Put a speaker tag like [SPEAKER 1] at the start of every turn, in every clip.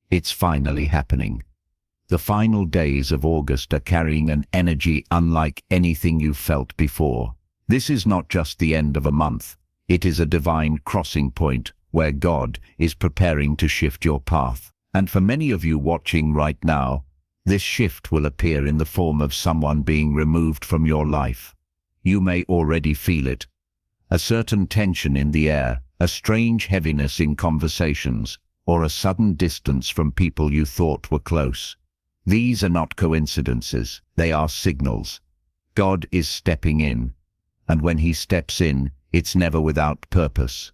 [SPEAKER 1] It's finally happening. The final days of August are carrying an energy unlike anything you've felt before. This is not just the end of a month. It is a divine crossing point where God is preparing to shift your path. And for many of you watching right now, this shift will appear in the form of someone being removed from your life. You may already feel it. A certain tension in the air, a strange heaviness in conversations, or a sudden distance from people you thought were close. These are not coincidences, they are signals. God is stepping in, and when he steps in, it's never without purpose.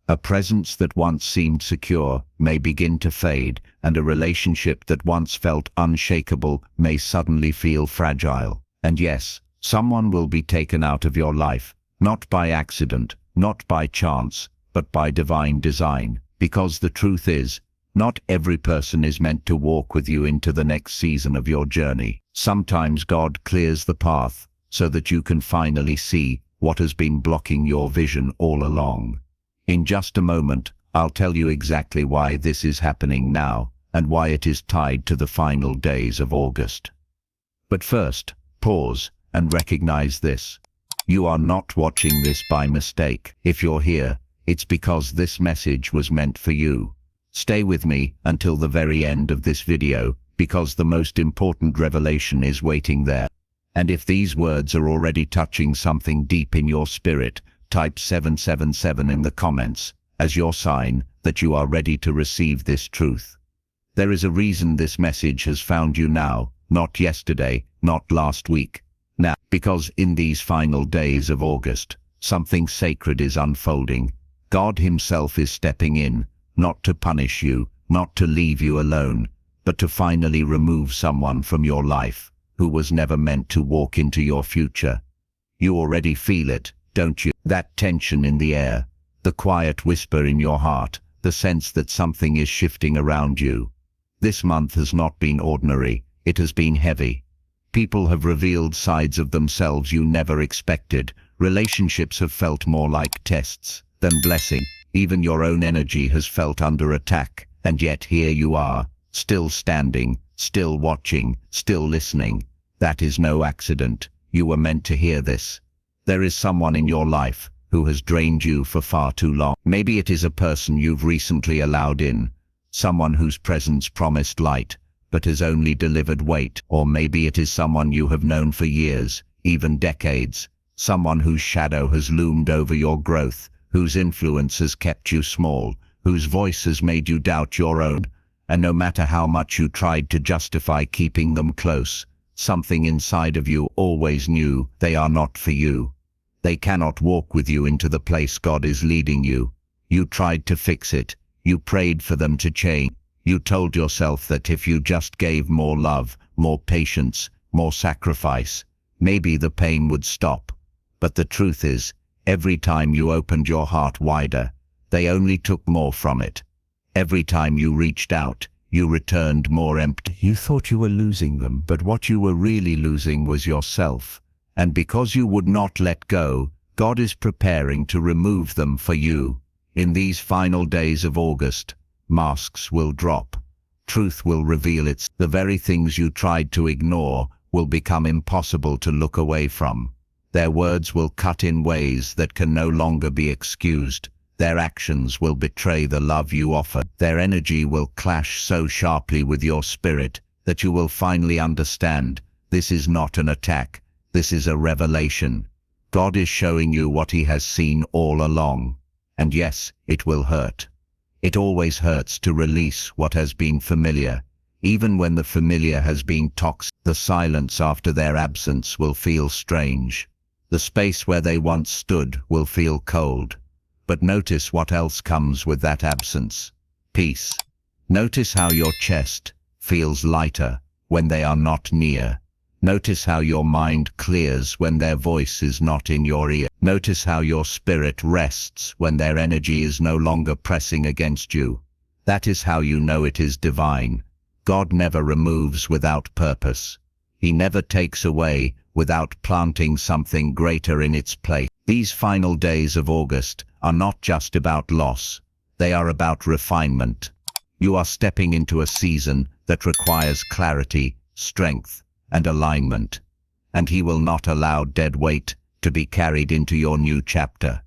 [SPEAKER 1] A presence that once seemed secure may begin to fade, and a relationship that once felt unshakable may suddenly feel fragile. And yes, someone will be taken out of your life, not by accident, not by chance, but by divine design. Because the truth is, not every person is meant to walk with you into the next season of your journey. Sometimes God clears the path so that you can finally see what has been blocking your vision all along. In just a moment, I'll tell you exactly why this is happening now and why it is tied to the final days of August. But first, pause and recognize this. You are not watching this by mistake. If you're here, it's because this message was meant for you. Stay with me until the very end of this video, because the most important revelation is waiting there. And if these words are already touching something deep in your spirit, type 777 in the comments as your sign that you are ready to receive this truth. There is a reason this message has found you now, not yesterday, not last week. Now, because in these final days of August, something sacred is unfolding. God himself is stepping in, not to punish you, not to leave you alone, but to finally remove someone from your life who was never meant to walk into your future. You already feel it, don't you? That tension in the air, the quiet whisper in your heart, the sense that something is shifting around you. This month has not been ordinary, it has been heavy. People have revealed sides of themselves you never expected. Relationships have felt more like tests than blessing. Even your own energy has felt under attack, and yet here you are, still standing, still watching, still listening. That is no accident. You were meant to hear this. There is someone in your life who has drained you for far too long. Maybe it is a person you've recently allowed in, someone whose presence promised light, but has only delivered weight. Or maybe it is someone you have known for years, even decades, someone whose shadow has loomed over your growth, whose influence has kept you small, whose voice has made you doubt your own. And no matter how much you tried to justify keeping them close, something inside of you always knew they are not for you. They cannot walk with you into the place God is leading you. You tried to fix it. You prayed for them to change. You told yourself that if you just gave more love, more patience, more sacrifice, maybe the pain would stop. But the truth is, every time you opened your heart wider, they only took more from it. Every time you reached out, you returned more empty. You thought you were losing them, but what you were really losing was yourself. And because you would not let go, God is preparing to remove them for you. In these final days of August, masks will drop. Truth will reveal its. The very things you tried to ignore will become impossible to look away from. Their words will cut in ways that can no longer be excused. Their actions will betray the love you offer. Their energy will clash so sharply with your spirit that you will finally understand this is not an attack. This is a revelation. God is showing you what he has seen all along. And yes, it will hurt. It always hurts to release what has been familiar. Even when the familiar has been toxic, the silence after their absence will feel strange. The space where they once stood will feel cold. But notice what else comes with that absence. Peace. Notice how your chest feels lighter when they are not near. Notice how your mind clears when their voice is not in your ear. Notice how your spirit rests when their energy is no longer pressing against you. That is how you know it is divine. God never removes without purpose. He never takes away without planting something greater in its place. These final days of August are not just about loss. They are about refinement. You are stepping into a season that requires clarity, strength, and alignment. And He will not allow dead weight to be carried into your new chapter.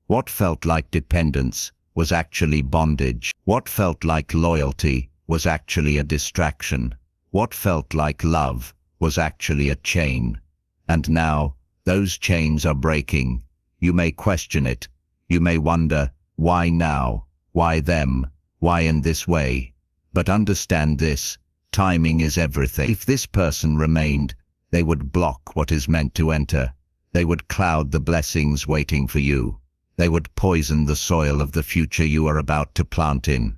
[SPEAKER 1] What felt like dependence was actually bondage. What felt like loyalty was actually a distraction. What felt like love was actually a chain. And now, those chains are breaking. You may question it. You may wonder, why now? Why them? Why in this way? But understand this, timing is everything. If this person remained, they would block what is meant to enter. They would cloud the blessings waiting for you. They would poison the soil of the future you are about to plant in.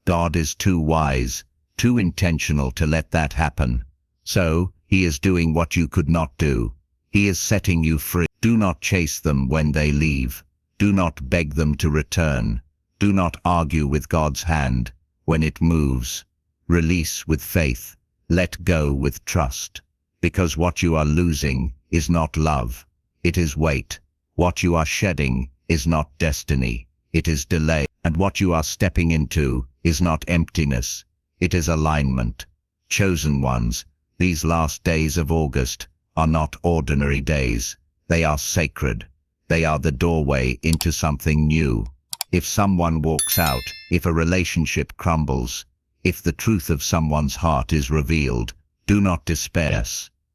[SPEAKER 1] God is too wise, too intentional to let that happen. So, He is doing what you could not do. He is setting you free. Do not chase them when they leave. Do not beg them to return. Do not argue with God's hand when it moves. Release with faith. Let go with trust. Because what you are losing is not love. It is weight. What you are shedding is not destiny. It is delay. And what you are stepping into is not emptiness. It is alignment. Chosen ones, these last days of August are not ordinary days. They are sacred. They are the doorway into something new. If someone walks out, if a relationship crumbles, if the truth of someone's heart is revealed, do not despair.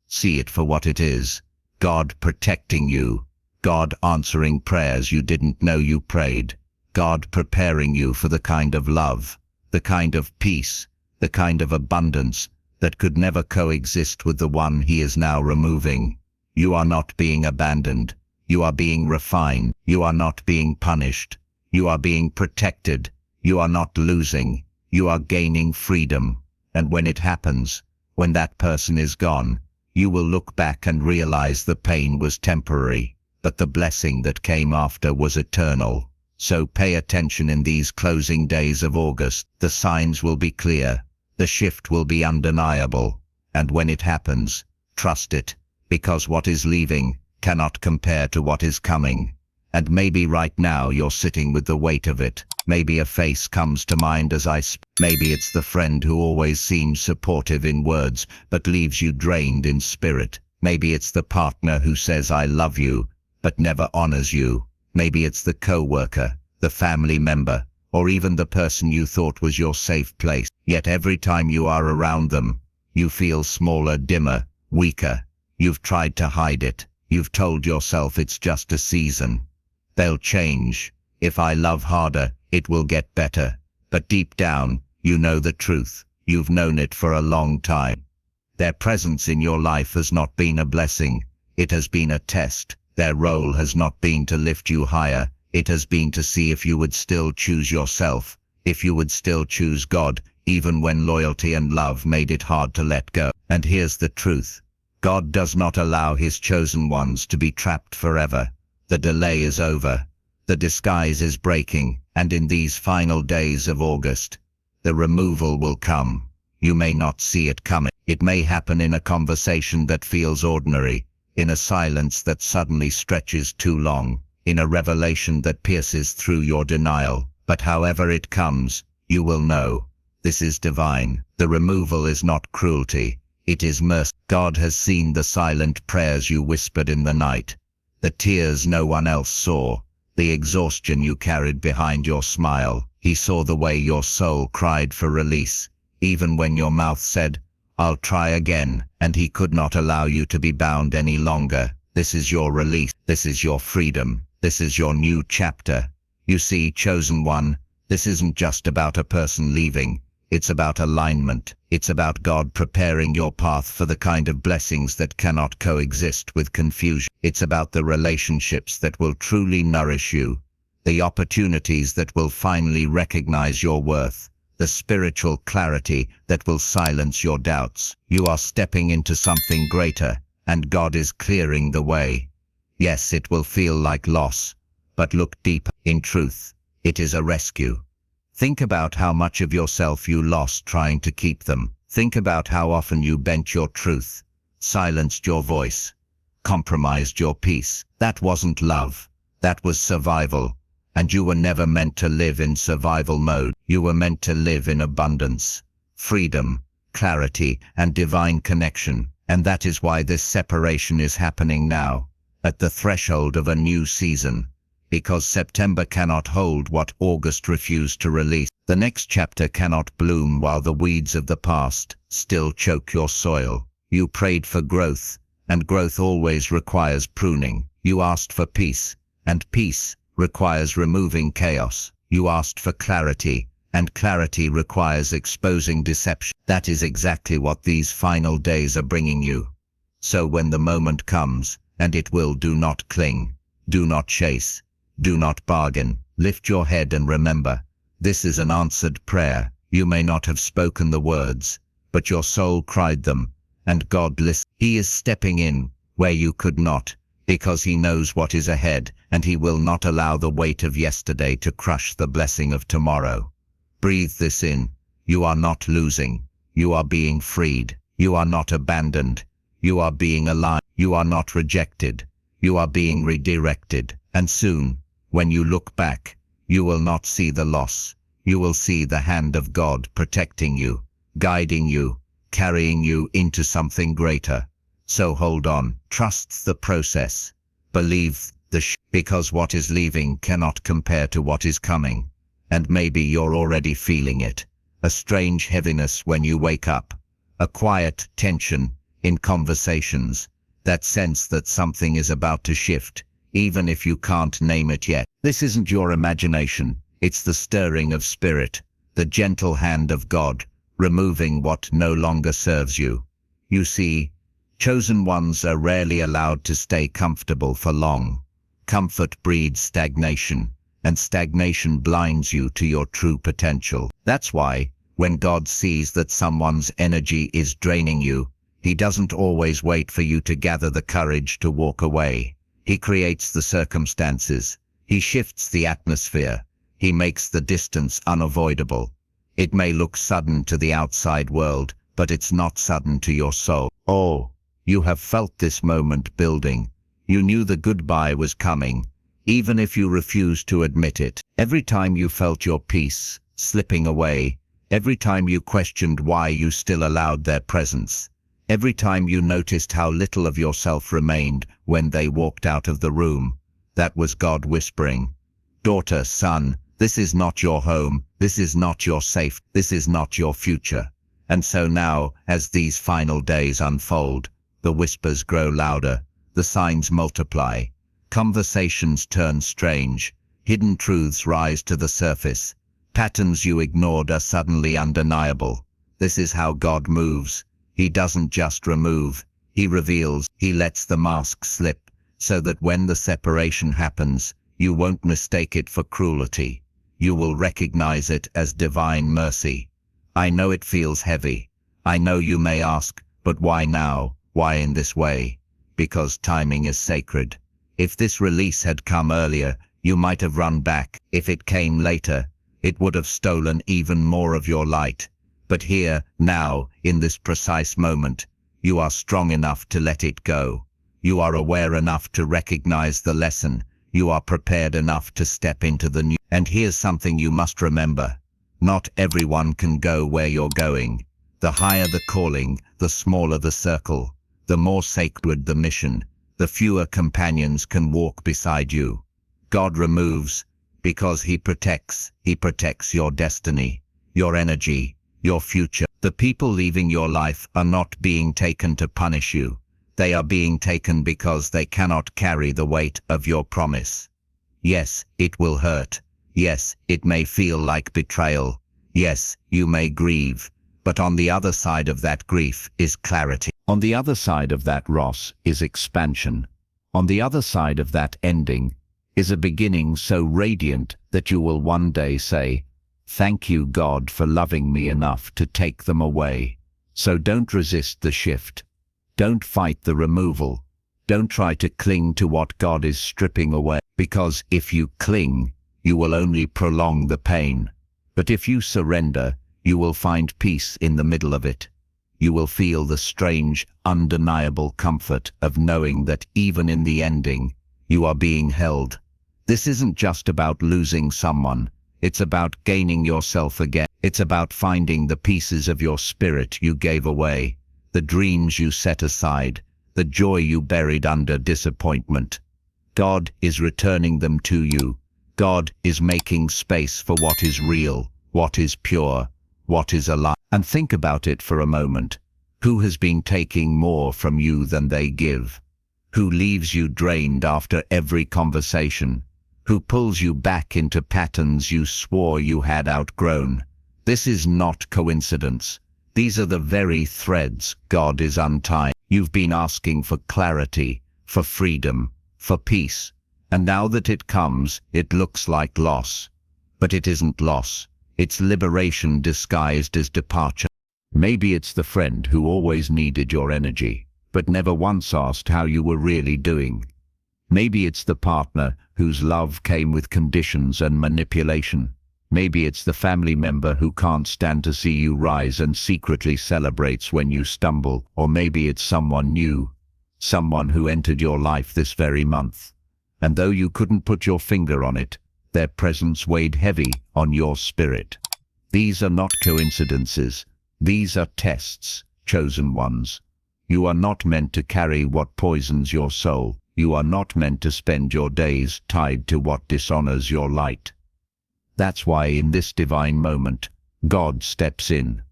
[SPEAKER 1] See it for what it is. God protecting you. God answering prayers you didn't know you prayed. God preparing you for the kind of love, the kind of peace, the kind of abundance that could never coexist with the one He is now removing. You are not being abandoned. You are being refined. You are not being punished. You are being protected. You are not losing. You are gaining freedom. And when it happens, when that person is gone, you will look back and realize the pain was temporary, but the blessing that came after was eternal. So pay attention in these closing days of August. The signs will be clear. The shift will be undeniable. And when it happens, trust it, because what is leaving cannot compare to what is coming. And maybe right now you're sitting with the weight of it. Maybe a face comes to mind as I speak. Maybe it's the friend who always seems supportive in words, but leaves you drained in spirit. Maybe it's the partner who says I love you, but never honors you. Maybe it's the co-worker, the family member, or even the person you thought was your safe place. Yet every time you are around them, you feel smaller, dimmer, weaker. You've tried to hide it. You've told yourself it's just a season. They'll change. If I love harder, it will get better. But deep down, you know the truth. You've known it for a long time. Their presence in your life has not been a blessing. It has been a test. Their role has not been to lift you higher. It has been to see if you would still choose yourself, if you would still choose God, even when loyalty and love made it hard to let go. And here's the truth. God does not allow His chosen ones to be trapped forever. The delay is over. The disguise is breaking, and in these final days of August, the removal will come. You may not see it coming. It may happen in a conversation that feels ordinary, in a silence that suddenly stretches too long, in a revelation that pierces through your denial. But however it comes, you will know. This is divine. The removal is not cruelty. It is mercy. God has seen the silent prayers you whispered in the night, the tears no one else saw, the exhaustion you carried behind your smile. He saw the way your soul cried for release, even when your mouth said, I'll try again, and He could not allow you to be bound any longer. This is your release. This is your freedom. This is your new chapter. You see, chosen one, this isn't just about a person leaving. It's about alignment. It's about God preparing your path for the kind of blessings that cannot coexist with confusion. It's about the relationships that will truly nourish you, the opportunities that will finally recognize your worth, the spiritual clarity that will silence your doubts. You are stepping into something greater, and God is clearing the way. Yes, it will feel like loss, but look deeper. In truth, it is a rescue. Think about how much of yourself you lost trying to keep them. Think about how often you bent your truth, silenced your voice, compromised your peace. That wasn't love. That was survival. And you were never meant to live in survival mode. You were meant to live in abundance, freedom, clarity, and divine connection. And that is why this separation is happening now, at the threshold of a new season. Because September cannot hold what August refused to release. The next chapter cannot bloom while the weeds of the past still choke your soil. You prayed for growth, and growth always requires pruning. You asked for peace, and peace requires removing chaos. You asked for clarity, and clarity requires exposing deception. That is exactly what these final days are bringing you. So when the moment comes, and it will, do not cling, do not chase, do not bargain. Lift your head and remember, this is an answered prayer. You may not have spoken the words, but your soul cried them, and God listened. He is stepping in where you could not, because he knows what is ahead, and he will not allow the weight of yesterday to crush the blessing of tomorrow. Breathe this in. You are not losing. You are being freed. You are not abandoned. You are being aligned. You are not rejected. You are being redirected. And soon, when you look back, you will not see the loss. You will see the hand of God protecting you, guiding you, carrying you into something greater. So hold on, trust the process, believe because what is leaving cannot compare to what is coming. And maybe you're already feeling it, a strange heaviness when you wake up, a quiet tension in conversations, that sense that something is about to shift, even if you can't name it yet. This isn't your imagination, it's the stirring of spirit, the gentle hand of God, removing what no longer serves you. You see, chosen ones are rarely allowed to stay comfortable for long. Comfort breeds stagnation, and stagnation blinds you to your true potential. That's why, when God sees that someone's energy is draining you, he doesn't always wait for you to gather the courage to walk away. He creates the circumstances. He shifts the atmosphere. He makes the distance unavoidable. It may look sudden to the outside world, but it's not sudden to your soul. Oh, you have felt this moment building. You knew the goodbye was coming, even if you refused to admit it. Every time you felt your peace slipping away, every time you questioned why you still allowed their presence, every time you noticed how little of yourself remained when they walked out of the room, that was God whispering, "Daughter, son, this is not your home, this is not your safe, this is not your future." And so now, as these final days unfold, the whispers grow louder, the signs multiply, conversations turn strange, hidden truths rise to the surface, patterns you ignored are suddenly undeniable. This is how God moves. He doesn't just remove, he reveals. He lets the mask slip, so that when the separation happens, you won't mistake it for cruelty. You will recognize it as divine mercy. I know it feels heavy. I know you may ask, but why now? Why in this way? Because timing is sacred. If this release had come earlier, you might have run back. If it came later, it would have stolen even more of your light. But here, now, in this precise moment, you are strong enough to let it go. You are aware enough to recognize the lesson. You are prepared enough to step into the new. And here's something you must remember. Not everyone can go where you're going. The higher the calling, the smaller the circle. The more sacred the mission, the fewer companions can walk beside you. God removes, because he protects your destiny, your energy, your future. The people leaving your life are not being taken to punish you. They are being taken because they cannot carry the weight of your promise. Yes, it will hurt. Yes, it may feel like betrayal. Yes, you may grieve. But on the other side of that grief is clarity. On the other side of that loss is expansion. On the other side of that ending is a beginning so radiant that you will one day say, "Thank you, God, for loving me enough to take them away." So don't resist the shift. Don't fight the removal. Don't try to cling to what God is stripping away, because if you cling, you will only prolong the pain. But if you surrender, you will find peace in the middle of it. You will feel the strange, undeniable comfort of knowing that even in the ending, you are being held. This isn't just about losing someone. It's about gaining yourself again. It's about finding the pieces of your spirit you gave away, the dreams you set aside, the joy you buried under disappointment. God is returning them to you. God is making space for what is real, what is pure, what is alive. And think about it for a moment. Who has been taking more from you than they give? Who leaves you drained after every conversation? Who pulls you back into patterns you swore you had outgrown? This is not coincidence. These are the very threads God is untying. You've been asking for clarity, for freedom, for peace. And now that it comes, it looks like loss. But it isn't loss. It's liberation disguised as departure. Maybe it's the friend who always needed your energy, but never once asked how you were really doing. Maybe it's the partner whose love came with conditions and manipulation. Maybe it's the family member who can't stand to see you rise and secretly celebrates when you stumble. Or maybe it's someone new, someone who entered your life this very month. And though you couldn't put your finger on it, their presence weighed heavy on your spirit. These are not coincidences. These are tests, chosen ones. You are not meant to carry what poisons your soul. You are not meant to spend your days tied to what dishonors your light. That's why in this divine moment, God steps in.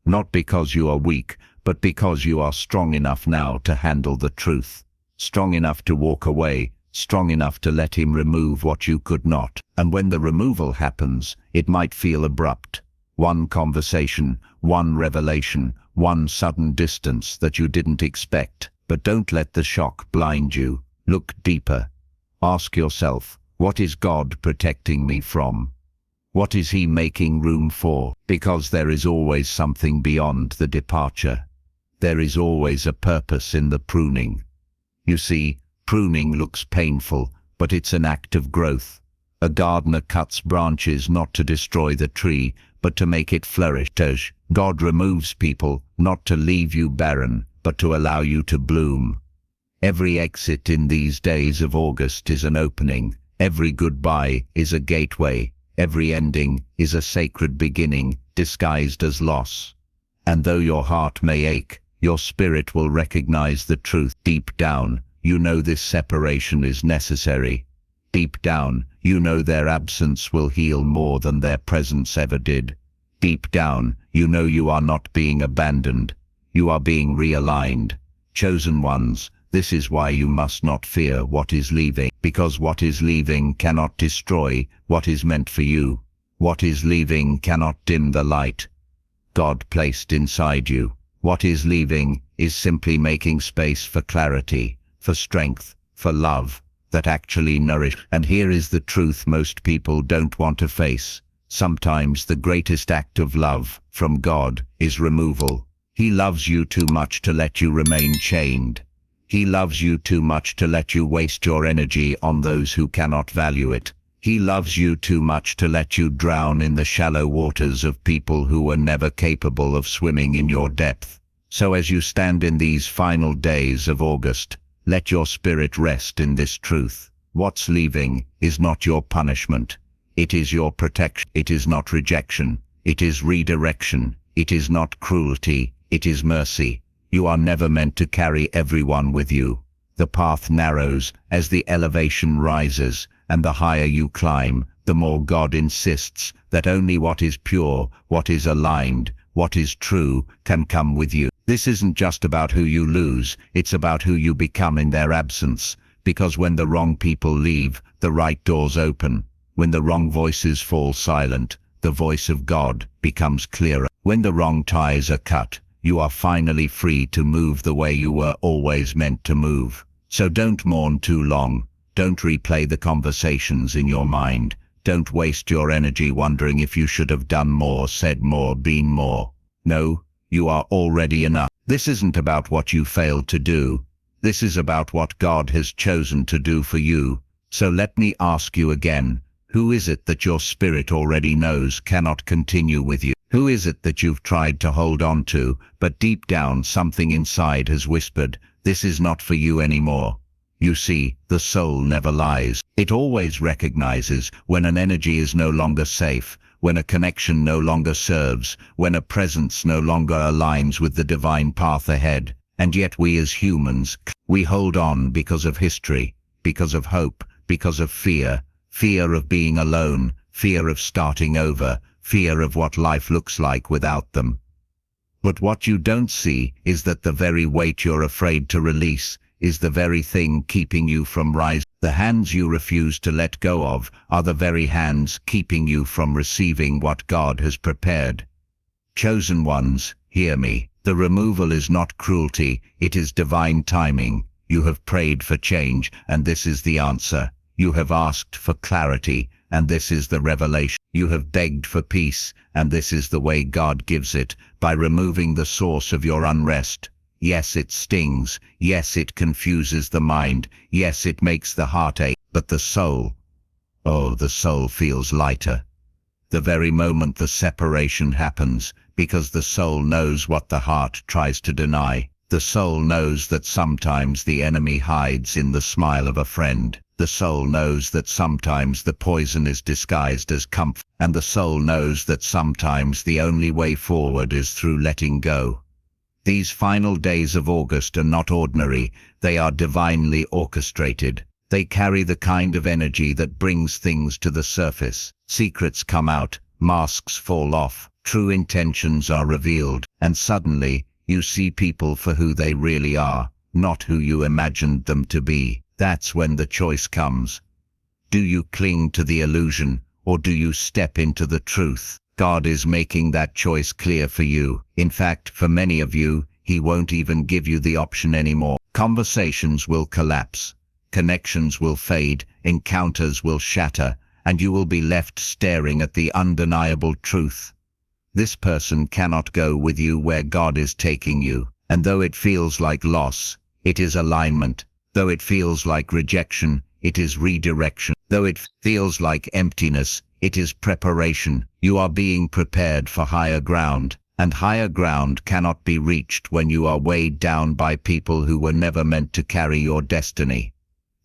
[SPEAKER 1] Not because you are weak, but because you are strong enough now to handle the truth. Strong enough to walk away, strong enough to let him remove what you could not. And when the removal happens, it might feel abrupt. One conversation, one revelation, one sudden distance that you didn't expect. But don't let the shock blind you. Look deeper. Ask yourself, what is God protecting me from? What is he making room for? Because there is always something beyond the departure. There is always a purpose in the pruning. You see, pruning looks painful, but it's an act of growth. A gardener cuts branches not to destroy the tree, but to make it flourish. God removes people not to leave you barren, but to allow you to bloom. Every exit in these days of August is an opening. Every goodbye is a gateway. Every ending is a sacred beginning, disguised as loss. And though your heart may ache, your spirit will recognize the truth. Deep down, you know this separation is necessary. Deep down, you know their absence will heal more than their presence ever did. Deep down, you know you are not being abandoned. You are being realigned. Chosen ones, this is why you must not fear what is leaving, because what is leaving cannot destroy what is meant for you. What is leaving cannot dim the light God placed inside you. What is leaving is simply making space for clarity, for strength, for love that actually nourish. And here is the truth most people don't want to face. Sometimes the greatest act of love from God is removal. He loves you too much to let you remain chained. He loves you too much to let you waste your energy on those who cannot value it. He loves you too much to let you drown in the shallow waters of people who were never capable of swimming in your depth. So as you stand in these final days of August, let your spirit rest in this truth. What's leaving is not your punishment. It is your protection. It is not rejection. It is redirection. It is not cruelty. It is mercy. You are never meant to carry everyone with you. The path narrows as the elevation rises, and the higher you climb, the more God insists that only what is pure, what is aligned, what is true, can come with you. This isn't just about who you lose, it's about who you become in their absence. Because when the wrong people leave, the right doors open. When the wrong voices fall silent, the voice of God becomes clearer. When the wrong ties are cut, you are finally free to move the way you were always meant to move. So don't mourn too long. Don't replay the conversations in your mind. Don't waste your energy wondering if you should have done more, said more, been more. No, you are already enough. This isn't about what you failed to do. This is about what God has chosen to do for you. So let me ask you again, who is it that your spirit already knows cannot continue with you? Who is it that you've tried to hold on to, but deep down something inside has whispered, this is not for you anymore? You see, the soul never lies. It always recognizes when an energy is no longer safe, when a connection no longer serves, when a presence no longer aligns with the divine path ahead. And yet we as humans, we hold on because of history, because of hope, because of fear of being alone, fear of starting over, fear of what life looks like without them. But what you don't see is that the very weight you're afraid to release is the very thing keeping you from rising. The hands you refuse to let go of are the very hands keeping you from receiving what God has prepared. Chosen ones, hear me. The removal is not cruelty, it is divine timing. You have prayed for change, and this is the answer. You have asked for clarity, and this is the revelation. You have begged for peace, and this is the way God gives it, by removing the source of your unrest. Yes, it stings. Yes, it confuses the mind. Yes, it makes the heart ache. But the soul, oh, the soul feels lighter. The very moment the separation happens, because the soul knows what the heart tries to deny. The soul knows that sometimes the enemy hides in the smile of a friend. The soul knows that sometimes the poison is disguised as comfort. And the soul knows that sometimes the only way forward is through letting go. These final days of August are not ordinary, they are divinely orchestrated. They carry the kind of energy that brings things to the surface. Secrets come out, masks fall off, true intentions are revealed, and suddenly, you see people for who they really are, not who you imagined them to be. That's when the choice comes. Do you cling to the illusion, or do you step into the truth? God is making that choice clear for you. In fact, for many of you, He won't even give you the option anymore. Conversations will collapse, connections will fade, encounters will shatter, and you will be left staring at the undeniable truth. This person cannot go with you where God is taking you, and though it feels like loss, it is alignment. Though it feels like rejection, it is redirection. Though it feels like emptiness, it is preparation. You are being prepared for higher ground, and higher ground cannot be reached when you are weighed down by people who were never meant to carry your destiny.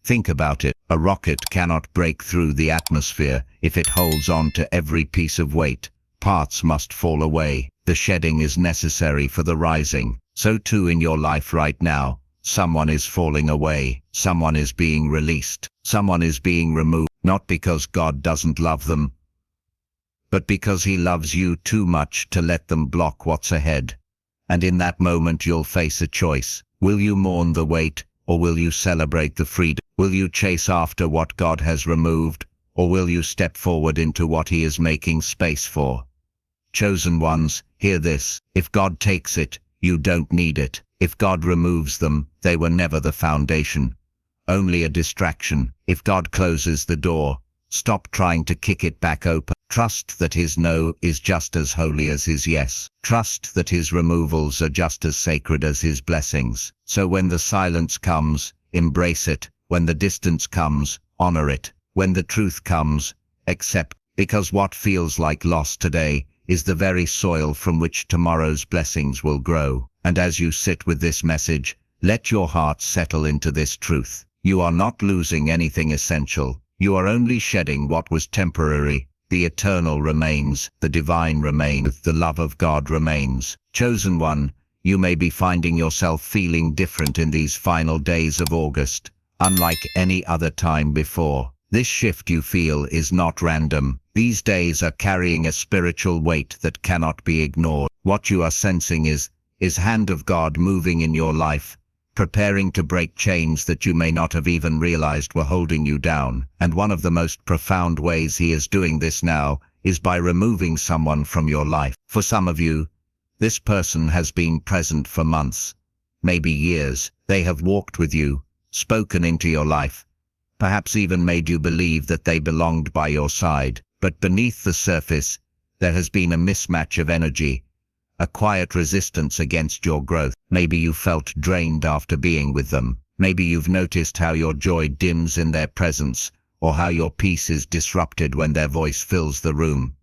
[SPEAKER 1] Think about it. A rocket cannot break through the atmosphere if it holds on to every piece of weight. Parts must fall away. The shedding is necessary for the rising. So too in your life right now. Someone is falling away. Someone is being released. Someone is being removed, not because God doesn't love them, but because He loves you too much to let them block what's ahead. And in that moment you'll face a choice. Will you mourn the weight, or will you celebrate the freedom? Will you chase after what God has removed, or will you step forward into what He is making space for? Chosen ones, hear this. If God takes it, you don't need it. If God removes them, they were never the foundation, only a distraction. If God closes the door, stop trying to kick it back open. Trust that His no is just as holy as His yes. Trust that His removals are just as sacred as His blessings. So when the silence comes, embrace it. When the distance comes, honor it. When the truth comes, accept. Because what feels like loss today is the very soil from which tomorrow's blessings will grow. And as you sit with this message, let your heart settle into this truth. You are not losing anything essential. You are only shedding what was temporary. The eternal remains, the divine remains, the love of God remains. Chosen one, you may be finding yourself feeling different in these final days of August, unlike any other time before. This shift you feel is not random. These days are carrying a spiritual weight that cannot be ignored. What you are sensing is hand of God moving in your life, preparing to break chains that you may not have even realized were holding you down. And one of the most profound ways He is doing this now is by removing someone from your life. For some of you, this person has been present for months, maybe years. They have walked with you, spoken into your life, perhaps even made you believe that they belonged by your side. But beneath the surface, there has been a mismatch of energy, a quiet resistance against your growth. Maybe you felt drained after being with them. Maybe you've noticed how your joy dims in their presence, or how your peace is disrupted when their voice fills the room.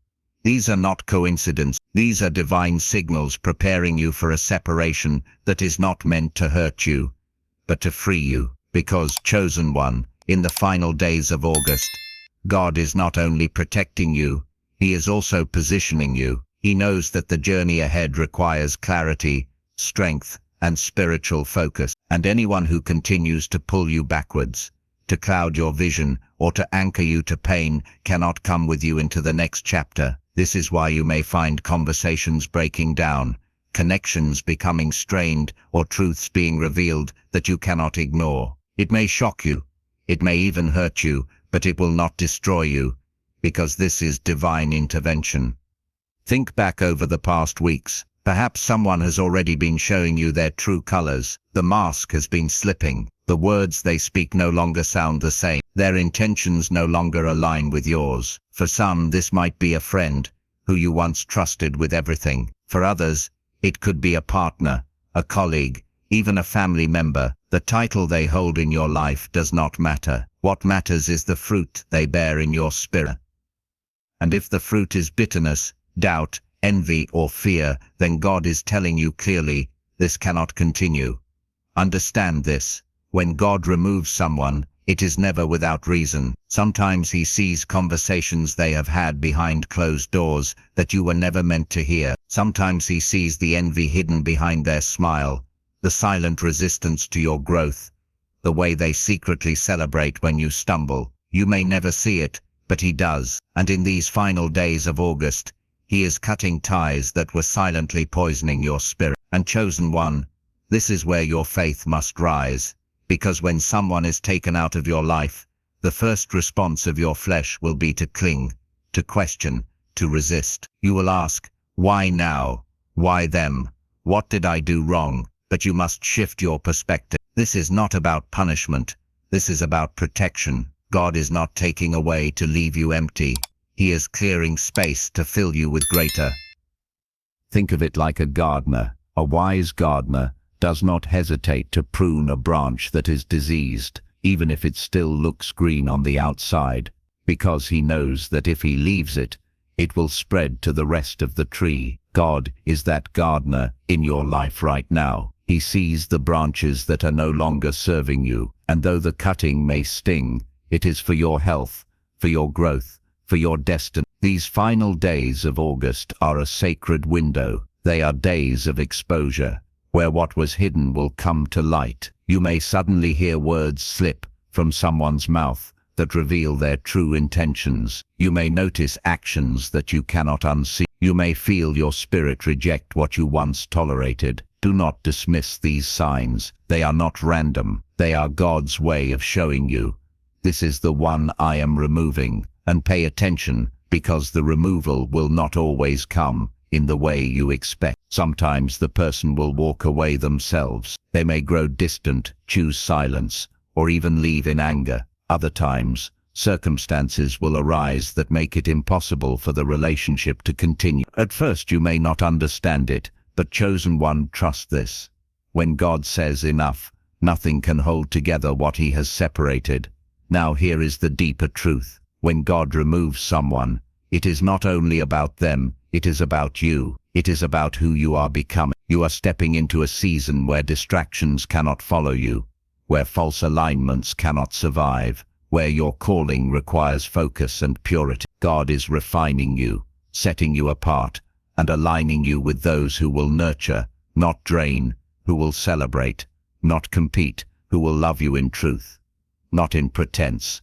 [SPEAKER 1] These are not coincidences. These are divine signals preparing you for a separation that is not meant to hurt you, but to free you. Because, chosen one, in the final days of August, God is not only protecting you, He is also positioning you. He knows that the journey ahead requires clarity, strength, and spiritual focus. And anyone who continues to pull you backwards, to cloud your vision, or to anchor you to pain, cannot come with you into the next chapter. This is why you may find conversations breaking down, connections becoming strained, or truths being revealed that you cannot ignore. It may shock you, it may even hurt you, but it will not destroy you, because this is divine intervention. Think back over the past weeks. Perhaps someone has already been showing you their true colors. The mask has been slipping. The words they speak no longer sound the same. Their intentions no longer align with yours. For some, this might be a friend who you once trusted with everything. For others, it could be a partner, a colleague, even a family member. The title they hold in your life does not matter. What matters is the fruit they bear in your spirit. And if the fruit is bitterness, doubt, envy, or fear, then God is telling you clearly, this cannot continue. Understand this. When God removes someone, it is never without reason. Sometimes He sees conversations they have had behind closed doors that you were never meant to hear. Sometimes He sees the envy hidden behind their smile, the silent resistance to your growth, the way they secretly celebrate when you stumble. You may never see it, but He does. And in these final days of August, He is cutting ties that were silently poisoning your spirit. And chosen one, this is where your faith must rise, because when someone is taken out of your life, the first response of your flesh will be to cling, to question, to resist. You will ask, why now? Why them? What did I do wrong? But you must shift your perspective. This is not about punishment. This is about protection. God is not taking away to leave you empty. He is clearing space to fill you with greater. Think of it like a gardener. A wise gardener does not hesitate to prune a branch that is diseased, even if it still looks green on the outside, because he knows that if he leaves it, it will spread to the rest of the tree. God is that gardener in your life right now. He sees the branches that are no longer serving you, and though the cutting may sting, it is for your health, for your growth, for your destiny. These final days of August are a sacred window. They are days of exposure, where what was hidden will come to light. You may suddenly hear words slip from someone's mouth that reveal their true intentions. You may notice actions that you cannot unsee. You may feel your spirit reject what you once tolerated. Do not dismiss these signs. They are not random. They are God's way of showing you, this is the one I am removing. And pay attention, because the removal will not always come in the way you expect. Sometimes the person will walk away themselves. They may grow distant, choose silence, or even leave in anger. Other times, circumstances will arise that make it impossible for the relationship to continue. At first you may not understand it, but chosen one, trust this. When God says enough, nothing can hold together what He has separated. Now here is the deeper truth. When God removes someone, it is not only about them, it is about you. It is about who you are becoming. You are stepping into a season where distractions cannot follow you, where false alignments cannot survive, where your calling requires focus and purity. God is refining you, setting you apart, and aligning you with those who will nurture, not drain, who will celebrate, not compete, who will love you in truth, not in pretense.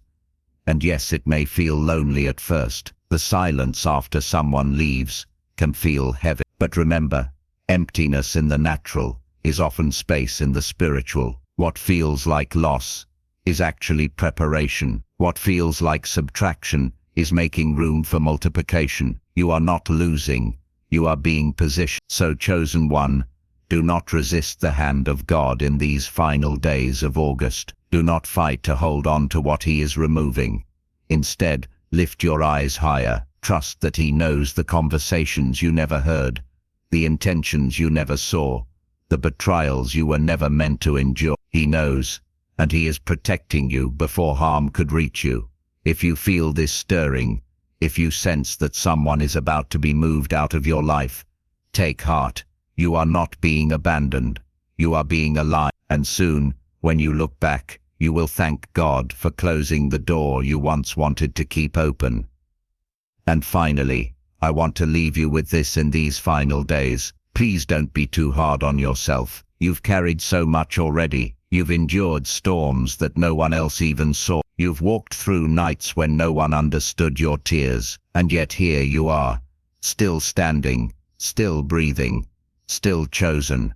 [SPEAKER 1] And yes, it may feel lonely at first. The silence after someone leaves can feel heavy. But remember, emptiness in the natural is often space in the spiritual. What feels like loss is actually preparation. What feels like subtraction is making room for multiplication. You are not losing, you are being positioned. So chosen one, do not resist the hand of God in these final days of August. Do not fight to hold on to what He is removing. Instead, lift your eyes higher. Trust that He knows the conversations you never heard, the intentions you never saw, the betrayals you were never meant to endure. He knows, and He is protecting you before harm could reach you. If you feel this stirring, if you sense that someone is about to be moved out of your life, take heart. You are not being abandoned. You are being alive. And soon, when you look back, You will thank God for closing the door you once wanted to keep open. And finally, I want to leave you with this in these final days. Please don't be too hard on yourself. You've carried so much already. You've endured storms that no one else even saw. You've walked through nights when no one understood your tears. And yet here you are, still standing, still breathing, still chosen.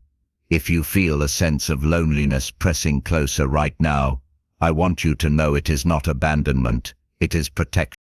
[SPEAKER 1] If you feel a sense of loneliness pressing closer right now, I want you to know it is not abandonment, it is protection.